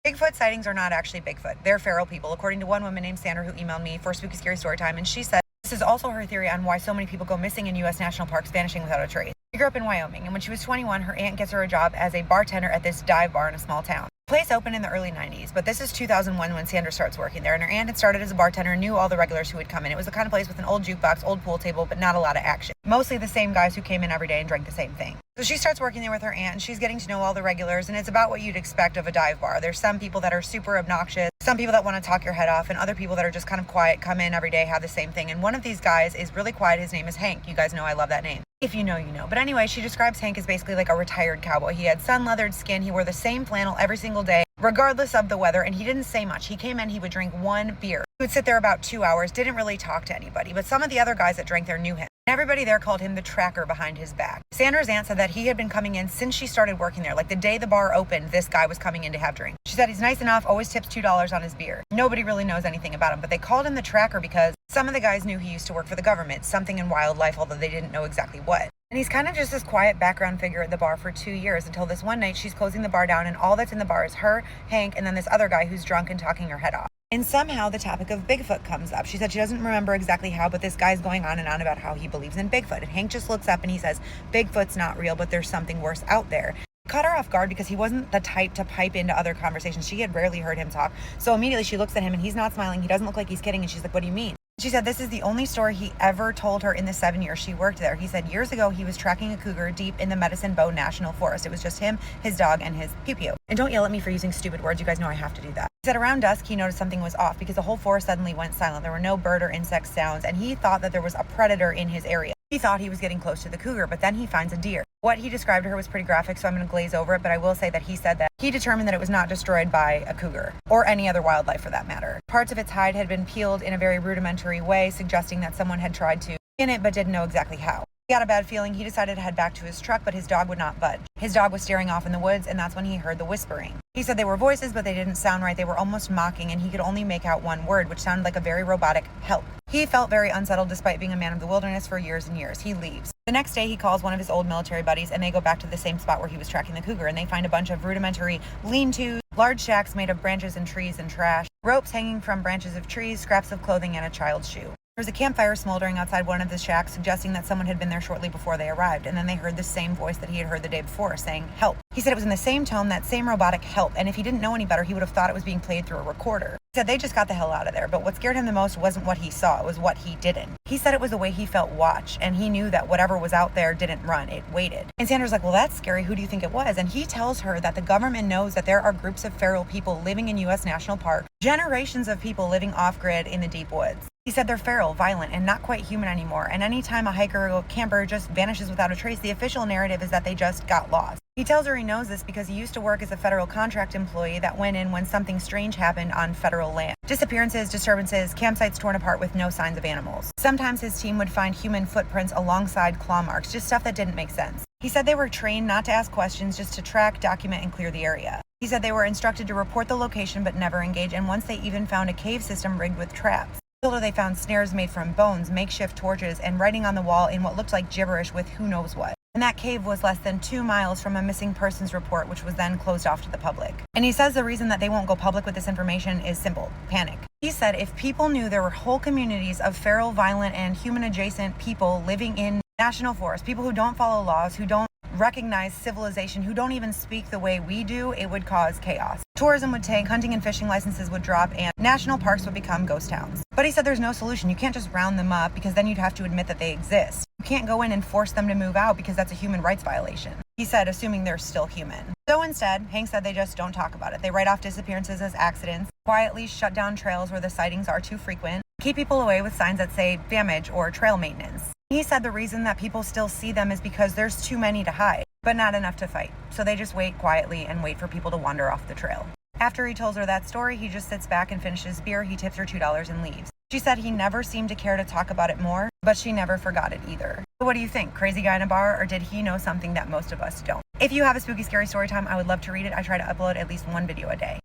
Bigfoot sightings are not actually Bigfoot. They're feral people, according to one woman named Sandra who emailed me for Spooky Scary Storytime, and she said this is also her theory on why so many people go missing in U.S. national parks, vanishing without a trace. She grew up in Wyoming, and when she was 21, her aunt gets her a job as a bartender at this dive bar in a small town. The place opened in the early 90s, but this is 2001 when Sandra starts working there, and her aunt had started as a bartender and knew all the regulars who would come in. It was the kind of place with an old jukebox, old pool table, but not a lot of action. Mostly the same guys who came in every day and drank the same thing. So she starts working there with her aunt, and she's getting to know all the regulars, and it's about what you'd expect of a dive bar. There's some people that are super obnoxious, some people that want to talk your head off, and other people that are just kind of quiet, come in every day, have the same thing. And one of these guys is really quiet. His name is Hank. You guys know I love that name. If you know, you know. But anyway, she describes Hank as basically like a retired cowboy. He had sun-leathered skin. He wore the same flannel every single day, regardless of the weather, and he didn't say much. He came in, he would drink one beer. He would sit there about 2 hours, didn't really talk to anybody, but some of the other guys that drank there knew him. Everybody there called him the tracker behind his back. Sandra's aunt said that he had been coming in since she started working there. Like the day the bar opened, this guy was coming in to have drinks. She said he's nice enough, always tips $2 on his beer. Nobody really knows anything about him, but they called him the tracker because some of the guys knew he used to work for the government, something in wildlife, although they didn't know exactly what. And he's kind of just this quiet background figure at the bar for 2 years until this one night she's closing the bar down and all that's in the bar is her, Hank, and then this other guy who's drunk and talking her head off. And somehow the topic of Bigfoot comes up. She said she doesn't remember exactly how, but this guy's going on and on about how he believes in Bigfoot. And Hank just looks up and he says, Bigfoot's not real, but there's something worse out there. Caught her off guard because he wasn't the type to pipe into other conversations. She had rarely heard him talk. So immediately she looks at him and he's not smiling. He doesn't look like he's kidding. And she's like, what do you mean? She said this is the only story he ever told her in the 7 years she worked there. He said years ago he was tracking a cougar deep in the Medicine Bow National Forest. It was just him, his dog, and his pew-pew. And don't yell at me for using stupid words. You guys know I have to do that. He said around dusk he noticed something was off because the whole forest suddenly went silent. There were no bird or insect sounds, and he thought that there was a predator in his area. He thought he was getting close to the cougar, but then he finds a deer. What he described to her was pretty graphic, so I'm going to glaze over it, but I will say that he said that he determined that it was not destroyed by a cougar, or any other wildlife for that matter. Parts of its hide had been peeled in a very rudimentary way, suggesting that someone had tried to skin it but didn't know exactly how. He got a bad feeling. He decided to head back to his truck, but his dog would not budge. His dog was staring off in the woods, and that's when he heard the whispering. He said they were voices, but they didn't sound right. They were almost mocking, and he could only make out one word, which sounded like a very robotic help. He felt very unsettled despite being a man of the wilderness for years and years. He leaves. The next day, he calls one of his old military buddies, and they go back to the same spot where he was tracking the cougar, and they find a bunch of rudimentary lean-tos, large shacks made of branches and trees and trash, ropes hanging from branches of trees, scraps of clothing, and a child's shoe. There was a campfire smoldering outside one of the shacks, suggesting that someone had been there shortly before they arrived, and then they heard the same voice that he had heard the day before, saying, help. He said it was in the same tone, that same robotic help, and if he didn't know any better, he would have thought it was being played through a recorder. He said they just got the hell out of there, but what scared him the most wasn't what he saw, it was what he didn't. He said it was the way he felt watched, and he knew that whatever was out there didn't run, it waited. And Sandra's like, well, that's scary, who do you think it was? And he tells her that the government knows that there are groups of feral people living in U.S. National Park, generations of people living off-grid in the deep woods. He said they're feral, violent, and not quite human anymore, and anytime a hiker or camper just vanishes without a trace, the official narrative is that they just got lost. He tells her he knows this because he used to work as a federal contract employee that went in when something strange happened on federal land. Disappearances, disturbances, campsites torn apart with no signs of animals. Sometimes his team would find human footprints alongside claw marks, just stuff that didn't make sense. He said they were trained not to ask questions, just to track, document, and clear the area. He said they were instructed to report the location but never engage, and once they even found a cave system rigged with traps. They found snares made from bones, makeshift torches, and writing on the wall in what looked like gibberish with who knows what. And that cave was less than 2 miles from a missing persons report, which was then closed off to the public. And he says the reason that they won't go public with this information is simple: panic. He said if people knew there were whole communities of feral, violent, and human-adjacent people living in national forests, people who don't follow laws, who don't recognize civilization, who don't even speak the way we do, it would cause chaos. Tourism would tank, hunting and fishing licenses would drop, and national parks would become ghost towns. But he said there's no solution. You can't just round them up because then you'd have to admit that they exist. You can't go in and force them to move out because that's a human rights violation. He said, assuming they're still human. So instead, Hank said they just don't talk about it. They write off disappearances as accidents, quietly shut down trails where the sightings are too frequent, keep people away with signs that say damage or trail maintenance. He said the reason that people still see them is because there's too many to hide, but not enough to fight. So they just wait quietly and wait for people to wander off the trail. After he tells her that story, he just sits back and finishes beer. He tips her $2 and leaves. She said he never seemed to care to talk about it more, but she never forgot it either. So what do you think? Crazy guy in a bar, or did he know something that most of us don't? If you have a spooky scary story time, I would love to read it. I try to upload at least one video a day.